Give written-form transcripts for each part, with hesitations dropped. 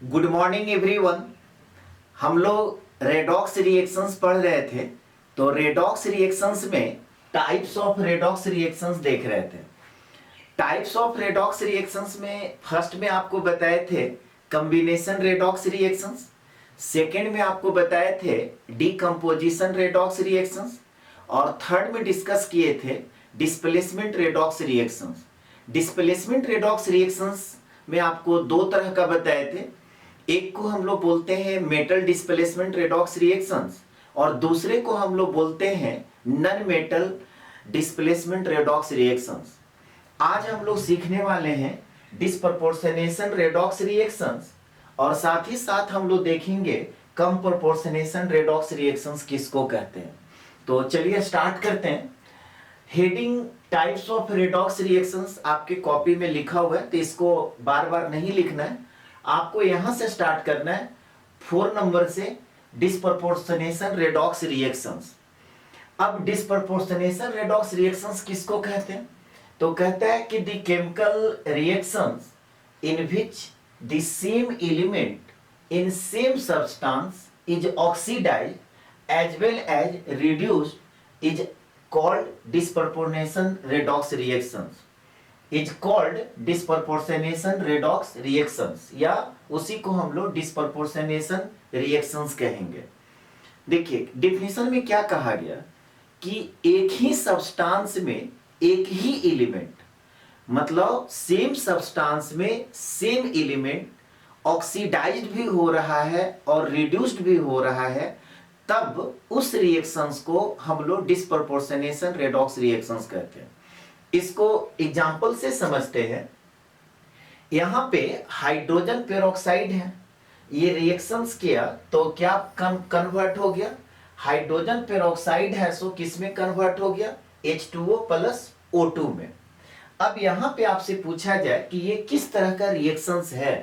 Good morning everyone. हम लोग redox reactions पढ़ रहे थे। तो रेडॉक्स रिएक्शंस में टाइप्स ऑफ रेडॉक्स रिएक्शंस देख रहे थे। टाइप्स ऑफ रेडॉक्स रिएक्शंस में फर्स्ट में आपको बताए थे कॉम्बिनेशन रेडॉक्स रिएक्शंस, सेकेंड में आपको बताए थे डीकंपोजिशन रेडॉक्स रिएक्शंस, और थर्ड में डिस्कस किए थे displacement redox reactions. Displacement redox reactions में आपको दो तरह का बताए थे। एक को हम लोग बोलते हैं मेटल डिस्प्लेसमेंट रेडॉक्स रिएक्शंस और दूसरे को हम लोग बोलते हैं non metal displacement redox reactions. आज हम लोग सीखने वाले हैं डिस्प्रपोर्शनेशन रेडॉक्स रिएक्शंस और साथ ही साथ हम लोग देखेंगे कम प्रोपोर्शनेशन रेडॉक्स रिएक्शंस किसको कहते हैं। तो चलिए स्टार्ट करते हैं। Heading types of redox reactions आपके कॉपी में लिखा हुआ है, तो इसको बार बार नहीं लिखना है, आपको यहां से स्टार्ट करना है 4 नंबर से डिस्प्रपोर्शनेशन रेडॉक्स रिएक्शंस। अब डिस्प्रपोर्शनेशन रेडॉक्स रिएक्शंस किसको कहते हैं? तो कहता है कि the chemical reactions in which the same element in same substance is oxidised as well as reduced is called disproportionation redox reactions is called disproportionation redox reactions या उसी को हम लोग disproportionation reactions कहेंगे। देखिए डिफिनेशन में क्या कहा गया कि एक ही सब्सटेंस में एक ही एलिमेंट, मतलब सेम सब्सटेंस में सेम एलिमेंट ऑक्सीडाइज्ड भी हो रहा है और रिड्यूस्ड भी हो रहा है, तब उस रिएक्शंस को हम लोग डिस्प्रपोर्शनेशन रेडॉक्स रिएक्शंस कहते हैं। इसको एग्जांपल से समझते हैं। यहां पे हाइड्रोजन पेरोक्साइड है, ये रिएक्शंस किया तो क्या कन्वर्ट हो गया? हाइड्रोजन पेरोक्साइड है सो किस में कन्वर्ट हो गया? H2O प्लस O2 में। अब यहां पे आपसे पूछा जाए कि ये किस तरह का रिएक्शंस है,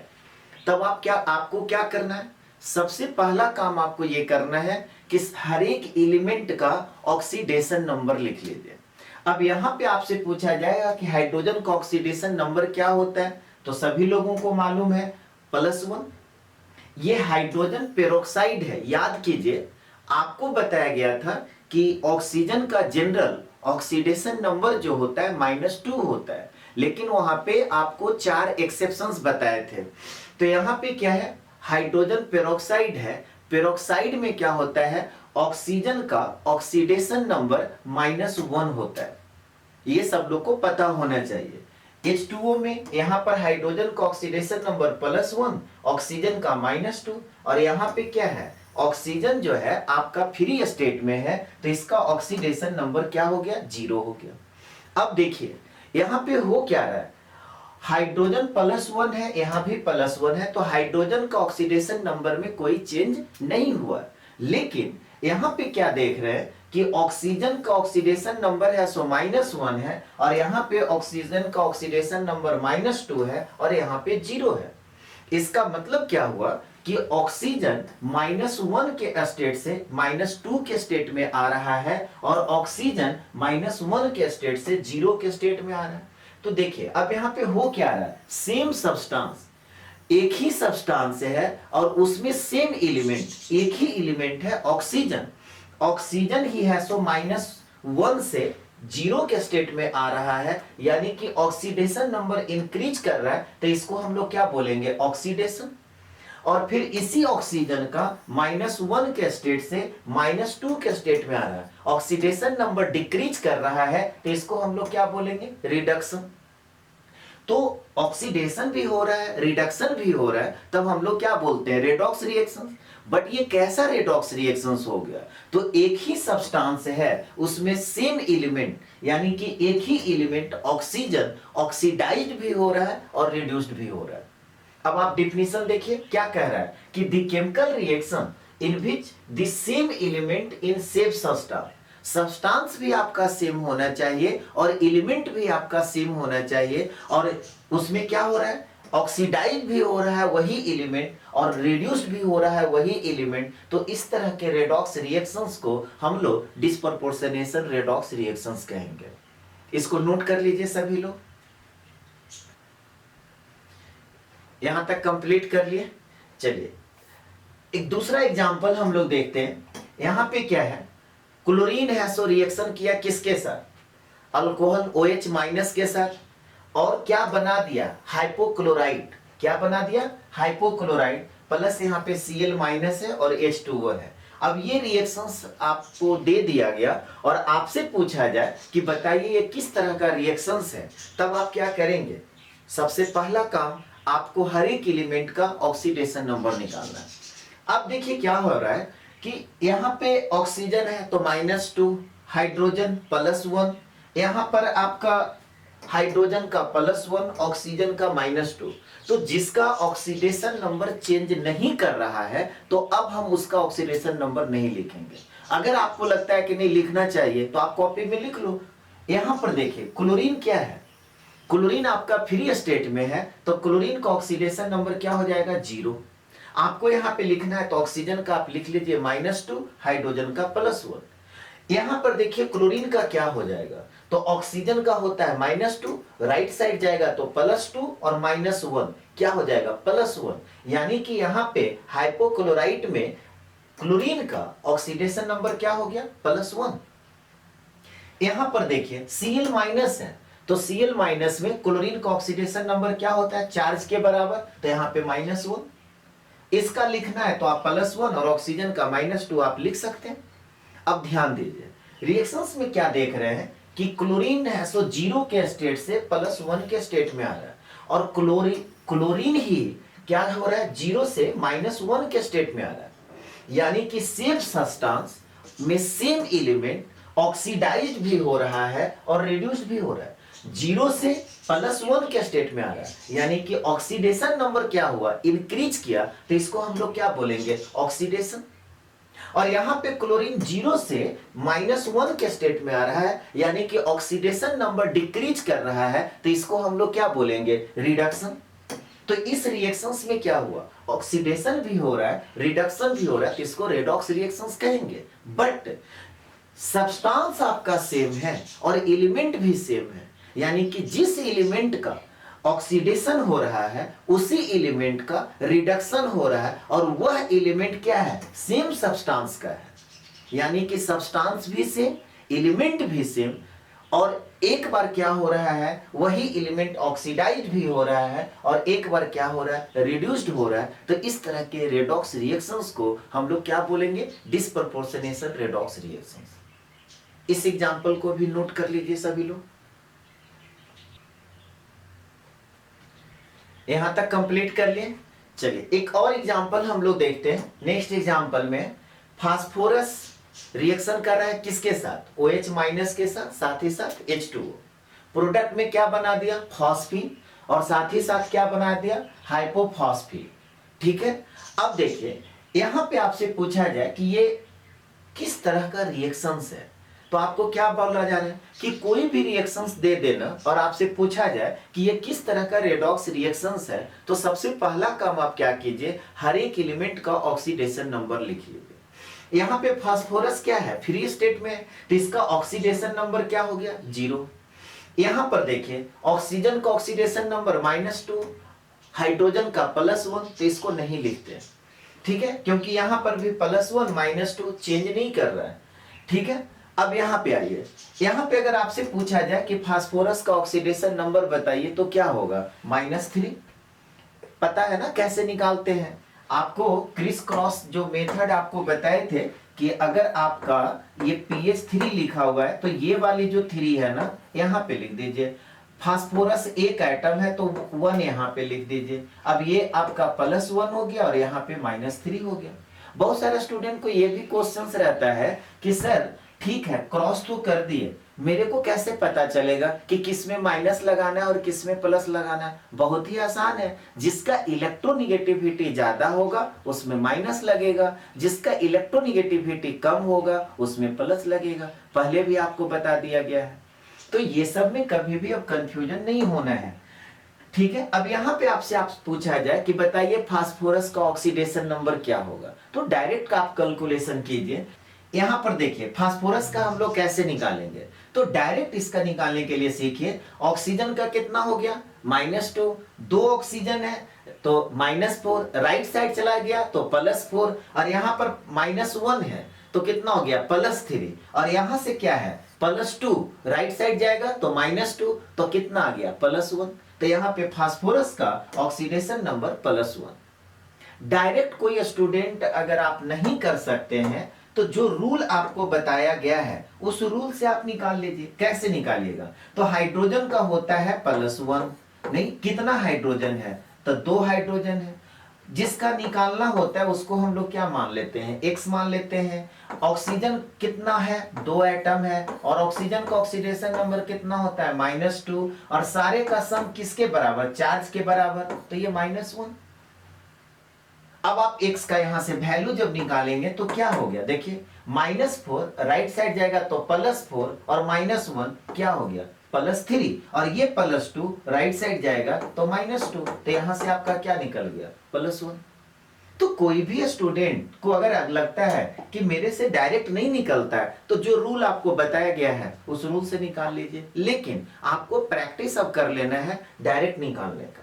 तब आपको क्या करना है? सबसे पहला काम आपको ये करना है कि हर एक एलिमेंट का ऑक्सीडेशन नंबर लिख लीजिए। अब यहां पे आपसे पूछा जाएगा कि हाइड्रोजन का ऑक्सीडेशन नंबर क्या होता है, तो सभी लोगों को मालूम है +1। ये हाइड्रोजन पेरोक्साइड है, याद कीजिए आपको बताया गया था कि ऑक्सीजन का जनरल ऑक्सीडेशन नंबर जो होता है -2 होता है, लेकिन वहां पे आपको 4 एक्सेप्शंस बताए थे। तो यहां पे क्या है, हाइड्रोजन पेरोक्साइड है, पेरोक्साइड में क्या होता है, ऑक्सीजन का ऑक्सीडेशन नंबर -1 होता है। ये सब लोग को पता होना चाहिए। H2O में यहां पर हाइड्रोजन का ऑक्सीडेशन नंबर +1, ऑक्सीजन का -2, और यहां पे क्या है, ऑक्सीजन जो है आपका फ्री स्टेट में है, तो इसका ऑक्सीडेशन नंबर क्या हो गया? 0 हो गया। अब देखिए यहां पे हो क्या रहा है, हाइड्रोजन +1 है, यहां भी +1 है, तो हाइड्रोजन का ऑक्सीडेशन नंबर में कोई चेंज नहीं हुआ। लेकिन यहां पे क्या देख रहे हैं कि ऑक्सीजन का ऑक्सीडेशन नंबर है सो -1 है, और यहां पे ऑक्सीजन का ऑक्सीडेशन नंबर -2 है और यहां पे 0 है। इसका मतलब क्या हुआ कि ऑक्सीजन -1 के स्टेट से -2 के स्टेट में आ रहा है और ऑक्सीजन -1 के स्टेट से 0 के स्टेट में आ रहा है। तो देखिए अब यहां पे हो क्या रहा है, सेम सब्सटेंस, एक ही सब्सटेंस है और उसमें सेम एलिमेंट, एक ही एलिमेंट है ऑक्सीजन, ऑक्सीजन ही है सो -1 से 0 के स्टेट में आ रहा है, यानी कि ऑक्सीडेशन नंबर इंक्रीज कर रहा है, तो इसको हम लोग क्या बोलेंगे? ऑक्सीडेशन। और फिर इसी ऑक्सीजन का -1 के स्टेट से -2 के स्टेट में आ रहा है, ऑक्सीडेशन नंबर डिक्रीज कर रहा है, तो इसको हम लोग क्या बोलेंगे? रिडक्शन। तो ऑक्सीडेशन भी हो रहा है, रिडक्शन भी हो रहा है, तब हम लोग क्या बोलते हैं? Redox reaction. बट ये कैसा रेडॉक्स रिएक्शंस हो गया? तो एक ही सब्सटेंस है, उसमें सेम एलिमेंट, यानी कि एक ही एलिमेंट ऑक्सीजन ऑक्सीडाइज्ड भी हो रहा है और रिड्यूस्ड भी हो रहा है। अब आप डिफिनेशन देखिए क्या कह रहा है कि the chemical reaction in which the same element in same substance, substance भी आपका सेम होना चाहिए और एलिमेंट भी आपका सेम होना चाहिए, और उसमें क्या हो रहा है? ऑक्सीडाइज भी हो रहा है वही एलिमेंट और रिड्यूस्ड भी हो रहा है वही एलिमेंट। तो इस तरह के रेडॉक्स रिएक्शंस को हम लोग डिस्प्रपोर्शनेशन रेडॉक्स रिएक्शंस कहेंगे। इसको नोट कर लीजिए सभी लोग। यहां तक कंप्लीट कर लिए। चलिए एक दूसरा एग्जांपल हम लोग देखते हैं। यहां पे क्या है, क्लोरीन है सो रिएक्शन किया किसके साथ, अल्कोहल OH माइनस के साथ, और क्या बना दिया, हाइपोक्लोराइड। क्या बना दिया, हाइपोक्लोराइड, प्लस यहाँ पे Cl माइनस है और H2O है। अब ये रिएक्शंस आपको दे दिया गया और आपसे पूछा जाए कि बताइए ये किस तरह का रिएक्शंस है, तब आप क्या करेंगे। सबसे पहला काम आपको हर एक एलिमेंट का ऑक्सीडेशन नंबर निकालना है। अब देखिए क्या हो रहा है कि यहाँ पे ऑक्सीजन है तो -2, हाइड्रोजन +1, यहाँ पर आपका हाइड्रोजन का +1, ऑक्सीजन का -2। तो जिसका ऑक्सीडेशन नंबर चेंज नहीं कर रहा है तो अब हम उसका ऑक्सीडेशन नंबर नहीं लिखेंगे। अगर आपको लगता है कि नहीं लिखना चाहिए तो आप कॉपी में लिख लो। यहां पर देखिए क्लोरीन क्या है, क्लोरीन आपका फ्री स्टेट में है तो क्लोरीन का ऑक्सीडेशन नंबर क्या हो जाएगा, 0। आपको यहाँ पे लिखना है तो ऑक्सीजन का आप लिख लीजिए -2, हाइड्रोजन का +1। यहां पर देखिए क्लोरीन का क्या हो जाएगा, तो ऑक्सीजन का होता है -2, राइट साइड जाएगा तो +2 और -1 क्या हो जाएगा, +1। यानी कि यहाँ पे हाइपोक्लोराइट में क्लोरीन का ऑक्सीडेशन नंबर क्या हो गया, +1। यहां पर देखिए Cl माइनस है तो Cl माइनस में क्लोरीन का ऑक्सीडेशन नंबर क्या होता है, चार्ज के बराबर, तो यहाँ पे -1। इसका लिखना है तो आप +1 और ऑक्सीजन का -2 आप लिख सकते हैं। अब ध्यान दीजिए रिएक्शंस में क्या देख रहे हैं कि क्लोरीन है सो 0 के स्टेट से +1 के स्टेट में आ रहा है, और क्लोरीन ही क्या हो रहा है, 0 से -1 के स्टेट में आ रहा है। यानी कि सेम सब्सटेंस में सेम एलिमेंट ऑक्सीडाइज्ड भी हो रहा है और रिड्यूस्ड भी हो रहा है। 0 से +1 के स्टेट में आ रहा है, यानी कि ऑक्सीडेशन नंबर क्या हुआ, इंक्रीज किया, तो इसको हम लोग क्या बोलेंगे, ऑक्सीडेशन। और यहां पे क्लोरीन 0 से -1 के स्टेट में आ रहा है, यानी कि ऑक्सीडेशन नंबर डिक्रीज कर रहा है, तो इसको हम लोग क्या बोलेंगे, रिडक्शन। तो इस रिएक्शंस में क्या हुआ, ऑक्सीडेशन भी हो रहा है, रिडक्शन भी हो रहा है, तो इसको रेडॉक्स रिएक्शंस कहेंगे। बट सब्सटेंस आपका सेम है और एलिमेंट भी सेम है, यानी कि जिस एलिमेंट का ऑक्सीडेशन हो रहा है उसी एलिमेंट का रिडक्शन हो रहा है, और वह एलिमेंट क्या है, सेम सब्सटेंस का है। यानी कि सब्सटेंस भी सेम, एलिमेंट भी सेम, और एक बार क्या हो रहा है, वही एलिमेंट ऑक्सीडाइज्ड भी हो रहा है और एक बार क्या हो रहा है, रिड्यूस्ड हो रहा है। तो इस तरह के रेडॉक्स रिएक्शंस को हम लोग क्या बोलेंगे, डिस्प्रपोर्शनेशन रेडॉक्स रिएक्शंस। इस एग्जांपल को भी नोट कर लीजिए सभी लोग। यहां तक कंप्लीट कर लिए। चलिए एक और एग्जांपल हम लोग देखते हैं। नेक्स्ट एग्जांपल में फास्फोरस रिएक्शन कर रहा है किसके साथ, OH माइनस के साथ, साथ ही साथ H2O। प्रोडक्ट में क्या बना दिया, फॉस्फीन, और साथ ही साथ क्या बना दिया, हाइपोफॉस्फीन। ठीक है। अब देखिए यहां पे आपसे पूछा जाए कि ये किस तरह का रिएक्शंस है, तो आपको क्या बोला जा रहा है कि कोई भी रिएक्शंस दे देना और आपसे पूछा जाए कि ये किस तरह का रेडॉक्स रिएक्शंस है, तो सबसे पहला काम आप क्या कीजिए, हर एक एलिमेंट का ऑक्सीडेशन नंबर लिख लीजिए। यहाँ पे फास्फोरस क्या है, फ्री स्टेट में, तो इसका ऑक्सीडेशन नंबर क्या हो गया, 0। यहाँ पर देखिए ऑक्सीजन का ऑक्सीडेशन नंबर -2, हाइड्रोजन का +1, तो इसको नहीं लिखते, ठीक है, क्योंकि यहाँ पर भी +1 -2 चेंज नहीं कर रहा है। ठीक है। अब यहाँ पे आइए, यहाँ पे अगर आपसे पूछा जाए कि फास्फोरस का ऑक्सीडेशन नंबर बताइए तो क्या होगा, -3। पता है ना कैसे निकालते हैं, आपको क्रिस क्रॉस जो मेथड आपको बताए थे कि अगर आपका ये pH 3 लिखा हुआ है तो ये वाली जो 3 है ना यहाँ पे लिख दीजिए। फास्फोरस एक एटम है तो 1 यहाँ पे लिख दीजिए। अब ये आपका +1 हो गया और यहाँ पे -3 हो गया। बहुत सारे स्टूडेंट को ये भी क्वेश्चन रहता है कि सर ठीक है क्रॉस तो कर दिए, मेरे को कैसे पता चलेगा कि किसमें माइनस लगाना है और किसमें प्लस लगाना है। बहुत ही आसान है, जिसका इलेक्ट्रोनिगेटिविटी ज्यादा होगा उसमें माइनस लगेगा, जिसका इलेक्ट्रोनिगेटिविटी कम होगा उसमें प्लस लगेगा। पहले भी आपको बता दिया गया है, तो ये सब में कभी भी अब कंफ्यूजन नहीं होना है। ठीक है। अब यहाँ पे आपसे पूछा जाए कि बताइए फास्फोरस का ऑक्सीडेशन नंबर क्या होगा, तो डायरेक्ट आप कैलकुलेशन कीजिए। यहां पर देखिए फास्फोरस का हम लोग कैसे निकालेंगे, तो डायरेक्ट इसका निकालने के लिए सीखिए, ऑक्सीजन का कितना हो गया -2, 2 ऑक्सीजन है तो -4, राइट साइड चला गया तो +4, और यहां पर -1 है तो कितना हो गया +3, और यहां से क्या है +2, राइट साइड जाएगा तो -2 तो कितना आ गया +1। तो यहां पे फास्फोरस का ऑक्सीडेशन नंबर +1। डायरेक्ट कोई स्टूडेंट अगर आप नहीं कर सकते हैं तो जो रूल आपको बताया गया है उस रूल से आप निकाल लीजिए। कैसे निकालिएगा, तो हाइड्रोजन का होता है +1, नहीं कितना हाइड्रोजन है तो 2 हाइड्रोजन है, जिसका निकालना होता है उसको हम लोग क्या मान लेते हैं x मान लेते हैं। ऑक्सीजन कितना है 2 एटम है, और ऑक्सीजन का ऑक्सीडेशन नंबर कितना होता है -2, और सारे का सम किसके बराबर चार्ज के बराबर, तो ये -1। अब आप x का यहां से वैल्यू जब निकालेंगे तो क्या हो गया, देखिए -4 राइट साइड जाएगा तो +4, और -1 क्या हो गया +3, और ये +2 राइट साइड जाएगा तो -2, तो यहां से आपका क्या निकल गया +1। तो कोई भी स्टूडेंट को अगर लगता है कि मेरे से डायरेक्ट नहीं निकलता है तो जो रूल आपको बताया गया है उस रूल से निकाल लीजिए, लेकिन आपको प्रैक्टिस अब कर लेना है डायरेक्ट निकालने का।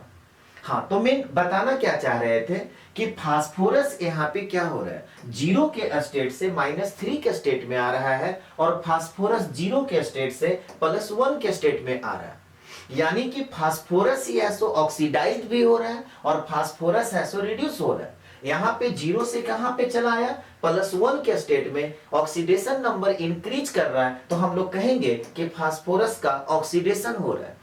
हाँ, तो मैं बताना क्या चाह रहे थे कि फास्फोरस यहाँ पे क्या हो रहा है, 0 के स्टेट से -3 के स्टेट में आ रहा है, और फास्फोरस 0 के स्टेट से +1 के स्टेट में आ रहा है। यानी कि फास्फोरस ही है सो ऑक्सीडाइज भी हो रहा है और फास्फोरस है सो रिड्यूस हो रहा है। यहाँ पे 0 से कहां पे चला आया +1 के स्टेट में, ऑक्सीडेशन नंबर इंक्रीज कर रहा है, तो हम लोग कहेंगे कि फास्फोरस का ऑक्सीडेशन हो रहा है।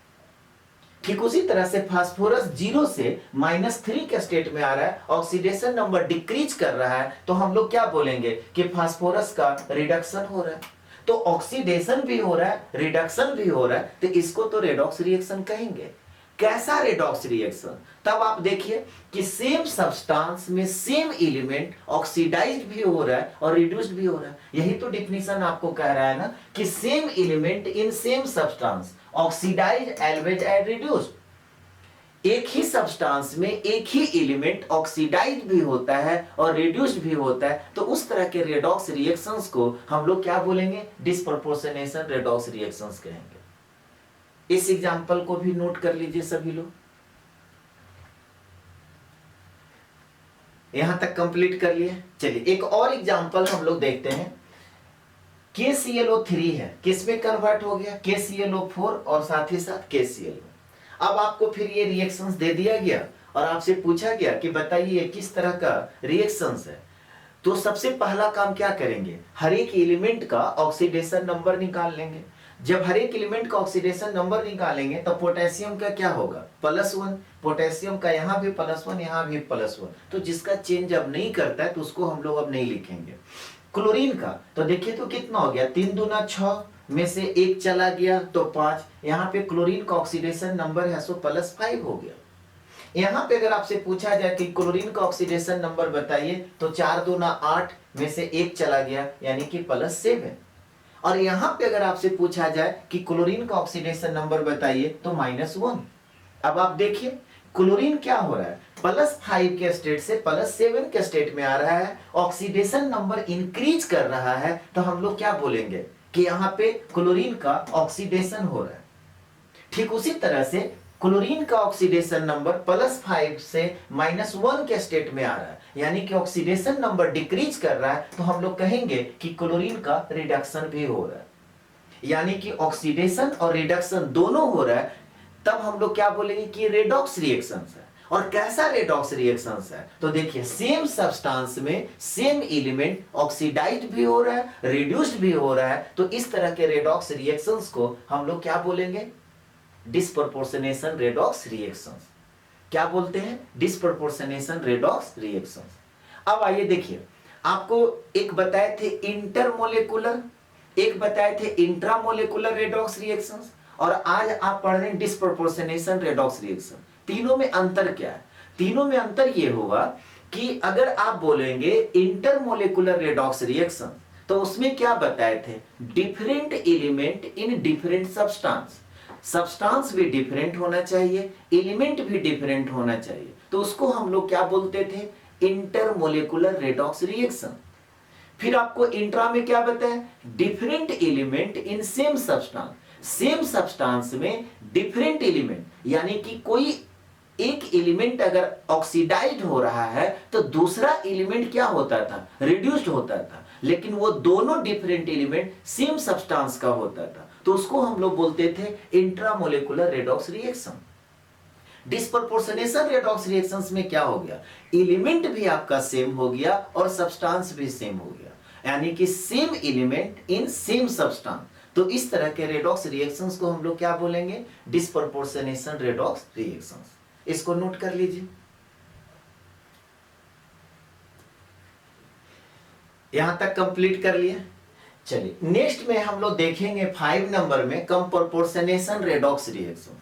ठीक उसी तरह से फास्फोरस 0 से -3 के स्टेट में आ रहा है, ऑक्सीडेशन नंबर डिक्रीज कर रहा है, तो हम लोग क्या बोलेंगे कि फास्फोरस का रिडक्शन हो रहा है। तो ऑक्सीडेशन भी हो रहा है, रिडक्शन भी हो रहा है, तो इसको तो रेडॉक्स रिएक्शन कहेंगे। कैसा रेडॉक्स रिएक्शन, तब आप देखिए कि सेम सब्सटेंस में सेम एलिमेंट ऑक्सीडाइज्ड भी हो रहा है और रिड्यूस्ड भी हो रहा है। यही तो डिफिनीशन आपको कह रहा है ना कि same element in same substance oxidised, always and reduced. एक ही सब्सटेंस में एक ही एलिमेंट ऑक्सीडाइज्ड भी होता है और रिड्यूस्ड भी होता है, तो उस तरह के रेडॉक्स रिएक्शंस को हम लोग क्या बोलेंगे, डिस्प्रोपोर्शनेशन रेडॉक्स रिएक्शंस कहेंगे। इस एग्जांपल को भी नोट कर लीजिए सभी लोग, यहां तक कंप्लीट कर लिए। चलिए एक और एग्जांपल हम लोग देखते हैं। KClO3 है, किस में कन्वर्ट हो गया KClO4 और साथ ही साथ KClO। अब आपको फिर ये रिएक्शंस दे दिया गया और आपसे पूछा गया कि बताइए किस तरह का रिएक्शंस है। तो सबसे पहला काम क्या करेंगे, हर एक एलिमेंट का ऑक्सीडेशन नंबर निकाल लेंगे। जब हर एक एलिमेंट का ऑक्सीडेशन नंबर निकालेंगे तो पोटेशियम का क्या होगा +1, पोटेशियम का यहाँ भी +1, यहाँ भी +1, तो जिसका चेंज अब नहीं करता है तो उसको हम लोग अब नहीं लिखेंगे। क्लोरीन का तो देखिए तो कितना हो गया 3 दूना 6 में से 1 चला गया तो 5, यहाँ पे क्लोरीन का ऑक्सीडेशन नंबर है सो +5 हो गया। यहाँ पे अगर आपसे पूछा जाए कि क्लोरीन का ऑक्सीडेशन नंबर बताइए तो 4 दूना 8 में से 1 चला गया यानी कि +7। और यहाँ पे अगर आपसे पूछा जाए कि क्लोरीन का ऑक्सीडेशन नंबर बताइए तो -1। अब आप देखिए क्लोरीन क्या हो रहा है +5 के स्टेट से +7 के स्टेट में आ रहा है, ऑक्सीडेशन नंबर इंक्रीज कर रहा है, तो हम लोग क्या बोलेंगे कि यहाँ पे क्लोरीन का ऑक्सीडेशन हो रहा है। ठीक उसी तरह से क्लोरीन का ऑक्सीडेशन नंबर +5 से -1 के स्टेट में आ रहा है, यानी कि ऑक्सीडेशन नंबर डिक्रीज कर रहा है, तो हम लोग कहेंगे कि क्लोरीन का रिडक्शन भी हो रहा है। यानी कि ऑक्सीडेशन और रिडक्शन दोनों हो रहा है, तब हम लोग क्या बोलेंगे कि रेडॉक्स रिएक्शंस है। और कैसा रेडॉक्स रिएक्शंस है, तो देखिए सेम सब्सटेंस में सेम एलिमेंट ऑक्सीडाइज्ड भी हो रहा है, रिड्यूस्ड भी हो रहा है, तो इस तरह के रेडॉक्स रिएक्शंस को हम लोग क्या बोलेंगे, डिस्प्रोपोर्शनेशन रेडॉक्स रिएक्शंस। क्या बोलते हैं, डिस्प्रोपोर्शनेशन रेडॉक्स रिएक्शंस। अब आइए देखिए, आपको एक बताए थे इंटरमोलेकुलर, एक बताए थे इंट्रामोलेकुलर रेडॉक्स रिएक्शंस, और आज आप पढ़ रहे हैं डिस्प्रोपोर्शनेशन रेडॉक्स रिएक्शन। तीनों में अंतर क्या है, तीनों में अंतर ये होगा कि अगर आप बोलेंगे इंटरमोलेकुलर रेडॉक्स रिएक्शन तो उसमें क्या बताए थे, different element in different substance, substance भी डिफरेंट होना चाहिए, एलिमेंट भी डिफरेंट होना चाहिए, तो उसको हम लोग क्या बोलते थे, इंटरमोलेकुलर रेडॉक्स रिएक्शन। फिर आपको इंट्रा में क्या बताया, different element in same substance. Same substance में डिफरेंट एलिमेंट, यानी कि कोई एक एलिमेंट अगर ऑक्सीडाइज हो रहा है तो दूसरा एलिमेंट क्या होता था, रिड्यूस्ड होता था, लेकिन वो दोनों डिफरेंट एलिमेंट सेम सब्सटेंस का होता था, तो उसको हम लोग बोलते थे intramolecular redox reaction. Disproportionation redox reactions में क्या हो गया, एलिमेंट भी आपका सेम हो गया और सब्सटेंस भी सेम हो गया, यानी कि same element in same substance. तो इस तरह के रेडॉक्स रिएक्शंस को हम लोग क्या बोलेंगे, डिस्प्रपोर्शनेशन रेडॉक्स रिएक्शंस। इसको नोट कर लीजिए। यहां तक कंप्लीट कर लिए। चलिए नेक्स्ट में हम लोग देखेंगे 5 नंबर में कंप्रोपोर्शनेशन रेडॉक्स रिएक्शन।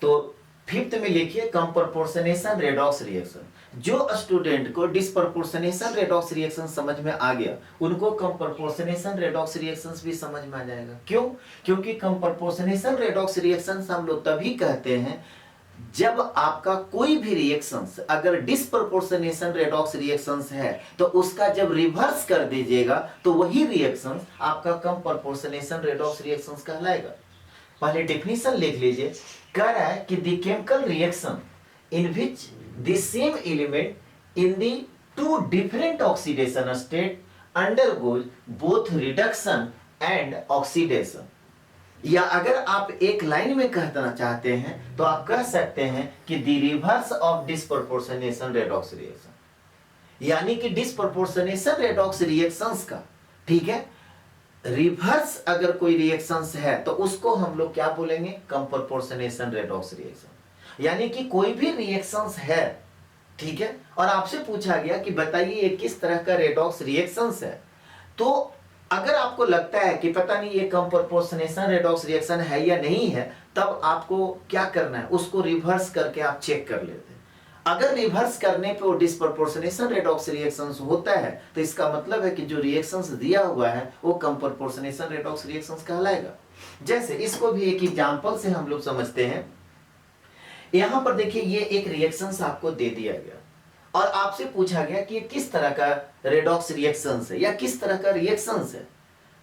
तो 5th में लिखिए कंप्रोपोर्शनेशन रेडॉक्स रिएक्शन। जो स्टूडेंट को डिस्प्रपोर्शनेशन रेडॉक्स रिएक्शन समझ में आ गया, उनको कंप्रोपोर्शनेशन रेडॉक्स रिएक्शंस भी समझ में आ जाएगा। क्यों? क्योंकि कंप्रोपोर्शनेशन रेडॉक्स रिएक्शंस हम लोग तभी कहते हैं जब आपका कोई भी रिएक्शंस अगर डिस्प्रपोर्शनेशन रेडॉक्स रिएक्शंस है तो उसका जब रिवर्स कर दीजिएगा तो वही रिएक्शंस आपका कंप्रोपोर्शनेशन रेडॉक्स रिएक्शंस कहलाएगा। पहले डेफिनेशन लिख लीजिए। कह रहा है कि the chemical reaction in which the same element in the two different oxidation state undergoes both reduction and oxidation. या अगर आप एक लाइन में कहना चाहते हैं तो आप कह सकते हैं कि the reverse of disproportionation redox reaction, यानी कि डिस्प्रपोर्शनेशन रेडॉक्स रिएक्शंस का, ठीक है, रिवर्स अगर कोई रिएक्शंस है तो उसको हम लोग क्या बोलेंगे, कंप्रोपोर्शनेशन रेडॉक्स रिएक्शन। यानी कि कोई भी रिएक्शंस है, ठीक है, और आपसे पूछा गया कि बताइए ये किस तरह का रेडॉक्स रिएक्शंस है, तो अगर आपको लगता है कि पता नहीं ये कंप्रोपोर्शनेशन रेडॉक्स रिएक्शन है या नहीं है, तब आपको क्या करना है, उसको रिवर्स करके आप चेक कर लेते हैं। अगर रिवर्स करने पे वो डिस्प्रपोर्शनेशन रेडॉक्स रिएक्शंस होता है तो इसका मतलब है कि जो रिएक्शंस दिया हुआ है वो कंप्रोपोर्शनेशन रेडॉक्स रिएक्शंस कहलाएगा। जैसे इसको भी एक एग्जांपल से हम लोग समझते हैं। यहां पर देखिए ये एक रिएक्शंस आपको दे दिया गया और आपसे पूछा गया कि ये किस तरह का रेडॉक्स रिएक्शंस है या किस तरह का रिएक्शंस है।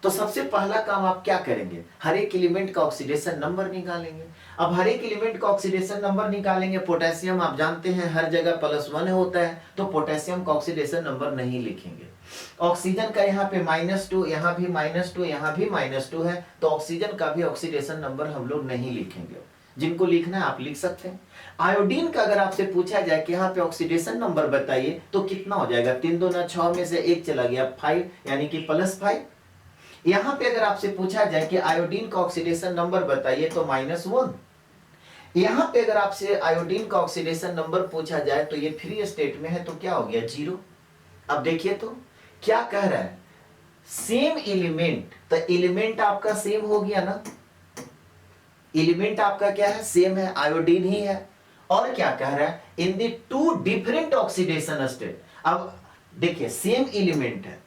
तो सबसे पहला काम आप क्या करेंगे, हर एक एलिमेंट का ऑक्सीडेशन नंबर निकालेंगे। अब हर एक एलिमेंट का ऑक्सीडेशन नंबर निकालेंगे। पोटेशियम आप जानते हैं हर जगह +1 होता है, तो पोटेशियम का ऑक्सीडेशन नंबर नहीं लिखेंगे। ऑक्सीजन का यहाँ पे -2, यहाँ भी -2, यहाँ भी -2 है, तो ऑक्सीजन का भी ऑक्सीडेशन नंबर हम लोग नहीं लिखेंगे। जिनको लिखना है आप लिख सकते हैं। आयोडीन का अगर आपसे पूछा जाए कि यहाँ पे ऑक्सीडेशन नंबर बताइए तो कितना हो जाएगा, 3 2 9 6 में से 1 चला गया 5, यानी कि +5। यहाँ पे अगर आपसे पूछा जाए कि आयोडीन का ऑक्सीडेशन नंबर बताइए तो -1। यहाँ पे अगर आपसे आयोडीन का ऑक्सीडेशन नंबर पूछा जाए तो ये फ्री स्टेट में है तो क्या हो गया, 0। अब देखिए तो क्या कह रहा है, सेम एलिमेंट, तो एलिमेंट आपका सेम हो गया ना, एलिमेंट आपका क्या है, सेम है, आयोडीन ही है। और क्या कह रहा है, in the two different oxidation state. अब देखिए सेम एलिमेंट है,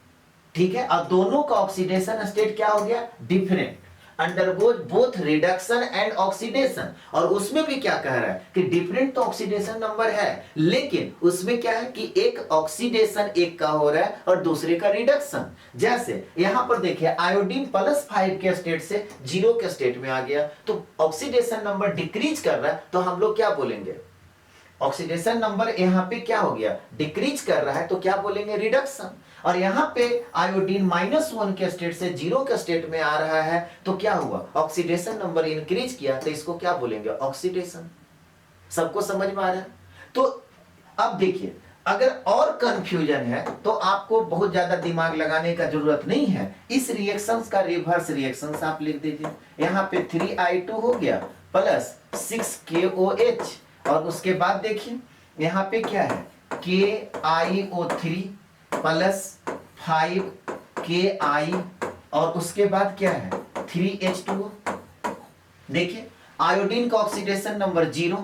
ठीक है, अब दोनों का ऑक्सीडेशन स्टेट क्या हो गया, different, undergoes both reduction and oxidation. और उसमें भी क्या कह रहा है कि डिफरेंट तो ऑक्सीडेशन नंबर है, लेकिन उसमें क्या है कि एक ऑक्सीडेशन एक का हो रहा है और दूसरे का रिडक्शन। जैसे यहां पर देखिए आयोडीन +5 के स्टेट से 0 के स्टेट में आ गया, तो ऑक्सीडेशन नंबर डिक्रीज कर रहा है, तो हम लोग क्या बोलेंगे, ऑक्सीडेशन नंबर यहाँ पे क्या हो गया, डिक्रीज कर रहा है, तो क्या बोलेंगे, रिडक्शन। और यहाँ पे आयोडीन -1 के स्टेट से 0 के स्टेट में आ रहा है, तो क्या हुआ, ऑक्सीडेशन नंबर इंक्रीज किया, तो इसको क्या बोलेंगे, ऑक्सीडेशन। सबको समझ में आ रहा है? तो अब देखिए अगर और कंफ्यूजन है तो आपको बहुत ज्यादा दिमाग लगाने का जरूरत नहीं है। इस रिएक्शंस का रिवर्स रिएक्शंस आप लिख दीजिए। यहाँ पे 3I2 हो गया प्लस 6KOH, और उसके बाद देखिए यहाँ पे क्या है, KiO3 प्लस 5Ki, और उसके बाद क्या है 3H2O। देखिए आयोडीन का ऑक्सीडेशन नंबर 0,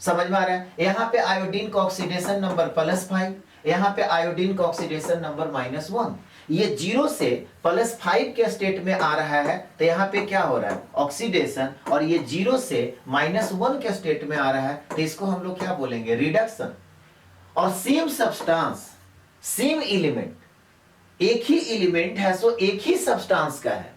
समझ में आ रहा है। यहाँ पे आयोडीन का ऑक्सीडेशन नंबर +5, यहाँ पे आयोडीन का ऑक्सीडेशन नंबर -1। ये 0 से +5 के स्टेट में आ रहा है, तो यहाँ पे क्या हो रहा है, ऑक्सीडेशन, और ये 0 से -1 के स्टेट में आ रहा है, तो इसको हम लोग क्या बोलेंगे, रिडक्शन। और सेम सब्सटेंस, सेम एलिमेंट एक ही एलिमेंट है, सो एक ही सब्सटेंस का है,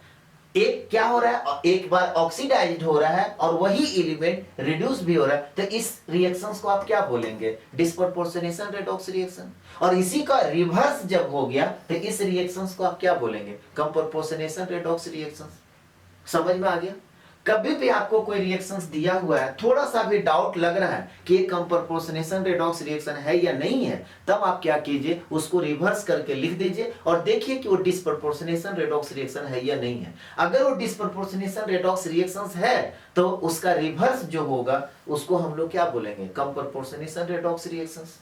एक क्या हो रहा है, एक बार ऑक्सीडाइज्ड हो रहा है और वही एलिमेंट रिड्यूस भी हो रहा है, तो इस रिएक्शंस को आप क्या बोलेंगे, डिस्प्रोपोर्शनेशन रेडॉक्स रिएक्शन। और इसी का रिवर्स जब हो गया तो इस रिएक्शंस को आप क्या बोलेंगे, कंप्रोपोर्शनेशन रेडॉक्स रिएक्शन। समझ में आ गया। कभी भी आपको कोई रिएक्शंस दिया हुआ है, थोड़ा सा भी डाउट लग रहा है कि ये कंप्रोपोर्शनेशन रेडॉक्स रिएक्शन है या नहीं है, तब आप क्या कीजिए, उसको रिवर्स करके लिख दीजिए और देखिए कि वो डिस्प्रोपोर्शनेशन रेडॉक्स रिएक्शन है या नहीं है। अगर वो डिस्प्रोपोर्शनेशन रेडॉक्स रिएक्शंस है तो उसका रिवर्स जो होगा उसको हम लोग क्या बोलेंगे, कंप्रोपोर्शनेशन रेडॉक्स रिएक्शंस।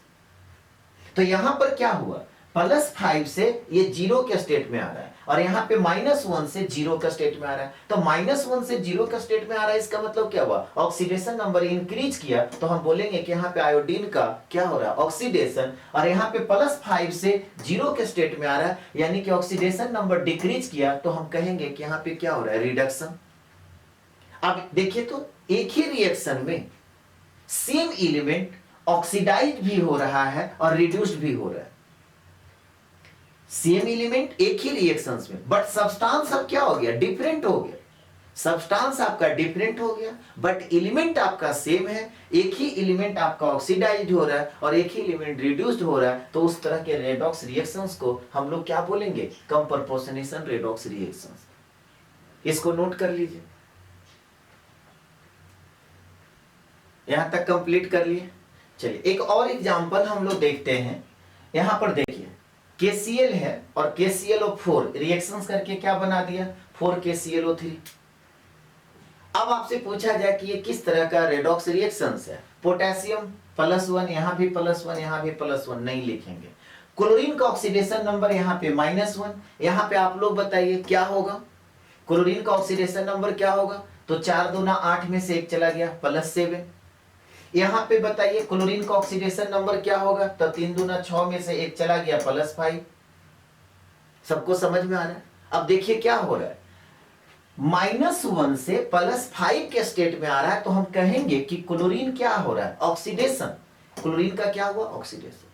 तो यहां पर क्या हुआ, +5 से ये 0 के स्टेट में आ रहा है और यहाँ पे -1 से 0 का स्टेट में आ रहा है। तो -1 से 0 का स्टेट में आ रहा है, इसका मतलब क्या हुआ, ऑक्सीडेशन नंबर इंक्रीज किया, तो हम बोलेंगे कि यहाँ पे आयोडीन का क्या हो रहा है, ऑक्सीडेशन। और यहाँ पे +5 से 0 के स्टेट में आ रहा है, यानी कि ऑक्सीडेशन नंबर डिक्रीज किया, तो हम कहेंगे कि यहाँ पे क्या हो रहा है, रिडक्शन। अब देखिए तो एक ही रिएक्शन में सेम एलिमेंट ऑक्सीडाइज भी हो रहा है और रिड्यूस्ड भी हो रहा है, सेम एलिमेंट एक ही रिएक्शंस में, बट सब्सटेंस अब क्या हो गया, डिफरेंट हो गया। सब्सटेंस आपका डिफरेंट हो गया बट एलिमेंट आपका सेम है। एक ही एलिमेंट आपका ऑक्सीडाइज्ड हो रहा है और एक ही एलिमेंट रिड्यूस्ड हो रहा है, तो उस तरह के रेडॉक्स रिएक्शंस को हम लोग क्या बोलेंगे, कंप्रोपोर्शनेशन रेडॉक्स रिएक्शंस। इसको नोट कर लीजिए। यहां तक कंप्लीट कर लिए। चलिए एक और एग्जांपल हम लोग देखते हैं। यहां पर देखिए KCl है और KClO4 रिएक्शंस करके क्या बना दिया, 4KClO3। अब आपसे पूछा जाए कि ये किस तरह का रेडॉक्स रिएक्शंस है, पोटेशियम +1, यहां भी +1, यहां भी +1 नहीं लिखेंगे। क्लोरीन का ऑक्सीडेशन नंबर यहाँ पे -1, यहाँ पे आप लोग बताइए क्या होगा, क्लोरीन का ऑक्सीडेशन नंबर क्या होगा, तो 4 दूना 8 में से 1 चला गया, +7। यहां पे बताइए क्लोरीन का ऑक्सीडेशन नंबर क्या होगा, तो 3 दूना 6 में से 1 चला गया, +5। सबको समझ में आ रहा है। अब देखिए क्या हो रहा है, -1 से +5 के स्टेट में आ रहा है, तो हम कहेंगे कि क्लोरीन क्या हो रहा है, ऑक्सीडेशन। क्लोरीन का क्या हुआ, ऑक्सीडेशन।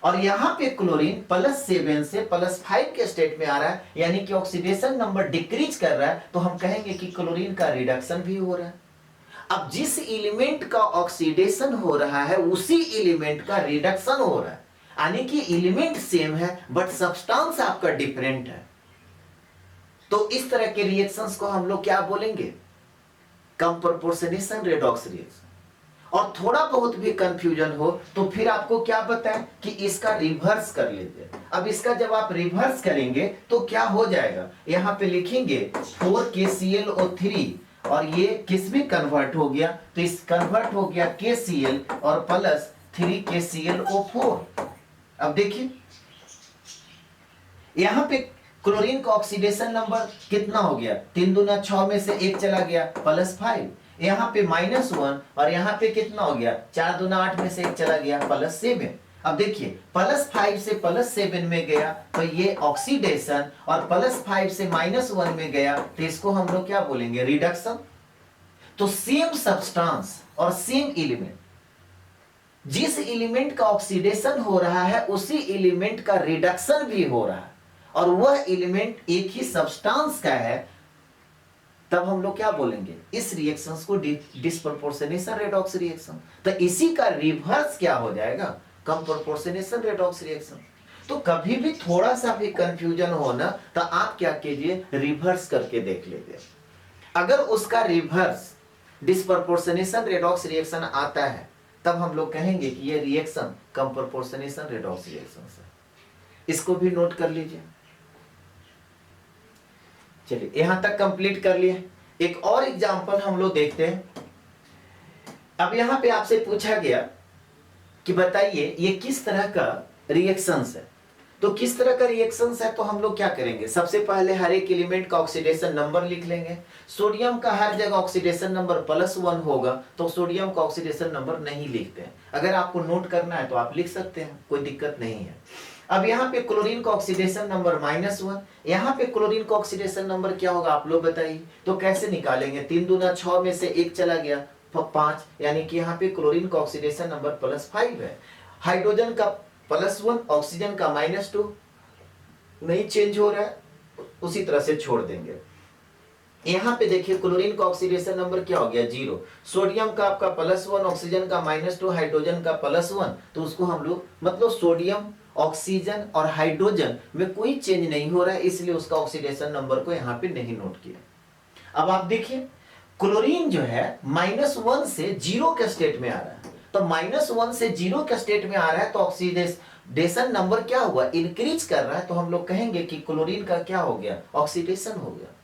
और यहां पे क्लोरीन +7 से +5 के स्टेट में आ रहा है, यानी कि ऑक्सीडेशन नंबर डिक्रीज कर रहा है, तो हम कहेंगे कि क्लोरीन का रिडक्शन भी हो रहा है। अब जिस एलिमेंट का ऑक्सीडेशन हो रहा है उसी एलिमेंट का रिडक्शन हो रहा है, यानी कि एलिमेंट सेम है बट सब्सटेंस आपका डिफरेंट है। तो इस तरह के रिएक्शंस को हम लोग क्या बोलेंगे, कंप्रोपोर्शनेशन रेडॉक्स रिएक्शन। और थोड़ा बहुत भी कंफ्यूजन हो तो फिर आपको क्या बताएं कि इसका रिवर्स कर लीजिए। अब इसका जब आप रिवर्स करेंगे तो क्या हो जाएगा, यहां पे लिखेंगे 4KClO3 और ये किस में कन्वर्ट हो गया, तो इस कन्वर्ट हो गया KCl और +3KClO4। अब देखिए यहां पे क्लोरीन का ऑक्सीडेशन नंबर कितना हो गया, 3 दूना 6 में से 1 चला गया, +5। यहां पे -1 और यहां पे कितना हो गया, 4 दूना 8 में से 1 चला गया, +7। अब देखिए +5 से +7 में गया तो ये ऑक्सीडेशन, और +5 से -1 में गया तो इसको हम लोग क्या बोलेंगे, रिडक्शन। तो सेम सब्सटेंस और सेम एलिमेंट, जिस एलिमेंट का ऑक्सीडेशन हो रहा है उसी एलिमेंट का रिडक्शन भी हो रहा है, और वह एलिमेंट एक ही सब्सटेंस का है, तब हम लोग क्या बोलेंगे, इस रिएक्शंस को डिस्प्रोपोर्शनेशन रेडॉक्स रिएक्शन। तो इसी का रिवर्स क्या हो जाएगा, कंप्रोपोर्शनेशन रेडॉक्स रिएक्शन। तो कभी भी थोड़ा सा भी कंफ्यूजन हो ना, तो आप क्या कीजिए, रिवर्स करके देख लीजिए। अगर उसका रिवर्स डिस्प्रोपोर्शनेशन रेडॉक्स रिएक्शन आता है, तब हम लोग कहेंगे कि ये रिएक्शन कंप्रोपोर्शनेशन रेडॉक्स रिएक्शन है। इसको भी नोट कर लीजिए। चलिए यहां तक कंप्लीट कर लिए। एक और एग्जांपल हम लोग देखते हैं। अब यहां पे आपसे पूछा गया कि बताइए ये किस तरह का रिएक्शंस है। तो किस तरह का रिएक्शंस है, तो हम लोग क्या करेंगे, सबसे पहले हर एक एलिमेंट का ऑक्सीडेशन नंबर लिख लेंगे। सोडियम का हर जगह ऑक्सीडेशन नंबर +1 होगा, तो सोडियम का ऑक्सीडेशन नंबर नहीं लिखते हैं। अगर आपको नोट करना है तो आप लिख सकते हैं, कोई दिक्कत नहीं है। अब यहाँ पे क्लोरीन का ऑक्सीडेशन नंबर -1, यहाँ पे क्लोरीन का ऑक्सीडेशन नंबर क्या होगा आप लोग बताइए। तो कैसे निकालेंगे, 3 दूना 6 में से 1 चला गया, 5, यानी कि यहाँ पे क्लोरीन का ऑक्सीडेशन नंबर +5 है। हाइड्रोजन का +1, ऑक्सीजन का -2, नहीं चेंज हो रहा है उसी तरह से छोड़ देंगे। यहां पे देखिए क्लोरीन का ऑक्सीडेशन नंबर क्या हो गया 0, सोडियम का आपका +1, ऑक्सीजन का -2, हाइड्रोजन का +1, तो उसको हम लोग मतलब सोडियम ऑक्सीजन और हाइड्रोजन में कोई चेंज नहीं हो रहा है, इसलिए उसका ऑक्सीडेशन नंबर को यहाँ पे नहीं नोट किया। अब आप देखिए क्लोरीन जो है -1 से 0 के स्टेट में आ रहा है, तो -1 से 0 के स्टेट में आ रहा है तो ऑक्सीडेशन नंबर क्या हुआ, इंक्रीज कर रहा है, तो हम लोग कहेंगे कि क्लोरीन का क्या हो गया, ऑक्सीडेशन हो गया।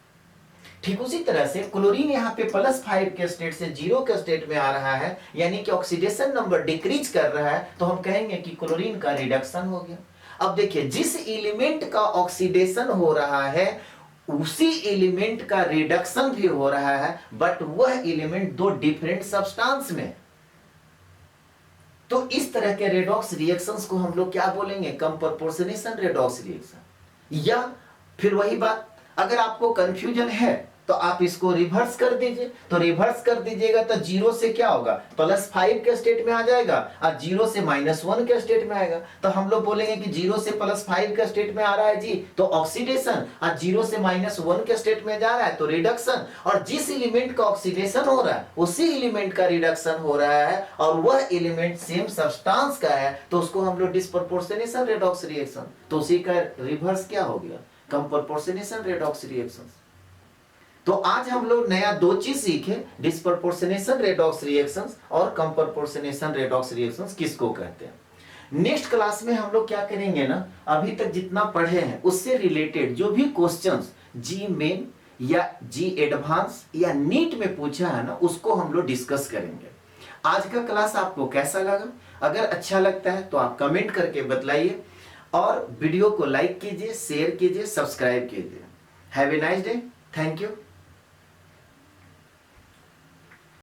ठीक उसी तरह से क्लोरीन यहाँ पे +5 के स्टेट से 0 के स्टेट में आ रहा है, यानी कि ऑक्सीडेशन नंबर डिक्रीज कर रहा है, तो हम कहेंगे कि क्लोरीन का रिडक्शन हो गया। अब देखिए जिस एलिमेंट का ऑक्सीडेशन हो रहा है उसी एलिमेंट का रिडक्शन भी हो रहा है, बट वह एलिमेंट दो डिफरेंट सब्सटेंस में। तो इस तरह के रेडॉक्स रिएक्शंस को हम लोग क्या बोलेंगे, कम प्रोपोर्शनेशन रेडॉक्स रिएक्शन। या फिर वही बात, अगर आपको कंफ्यूजन है तो आप इसको रिवर्स कर दीजिए, तो रिवर्स कर दीजिएगा तो 0 से क्या होगा, +5 के स्टेट में आ जाएगा और 0 से -1 के स्टेट में आएगा। तो हम लोग बोलेंगे कि 0 से +5 के स्टेट में आ रहा है जी तो ऑक्सीडेशन, और 0 से -1 के स्टेट में जा रहा है तो रिडक्शन। और जिस एलिमेंट का ऑक्सीडेशन हो रहा है उसी एलिमेंट का रिडक्शन हो रहा है और वह एलिमेंट सेम सब्सटेंस का है, तो उसको हम लोग डिस्प्रोपोर्शनेशन रेडॉक्स रिएक्शन, तो उसी का रिवर्स क्या हो गया, कम प्रोपोर्शनेशन रेडॉक्स रिएक्शन। तो आज हम लोग नया 2 चीज सीखे, डिस्प्रोपोर्शनेशन रेडॉक्स रिएक्शंस और कम प्रोपोर्शनेशन रेडॉक्स रिएक्शंस किसको कहते हैं। नेक्स्ट क्लास में हम लोग क्या करेंगे ना, अभी तक जितना पढ़े हैं उससे रिलेटेड जो भी क्वेश्चंस जी मेन या जी एडवांस या नीट में पूछा है ना, उसको हम लोग डिस्कस करेंगे। आज का क्लास आपको कैसा लगा, अगर अच्छा लगता है तो आप कमेंट करके बतलाइए और वीडियो को लाइक कीजिए, शेयर कीजिए, सब्सक्राइब कीजिए। Have a nice day, thank you.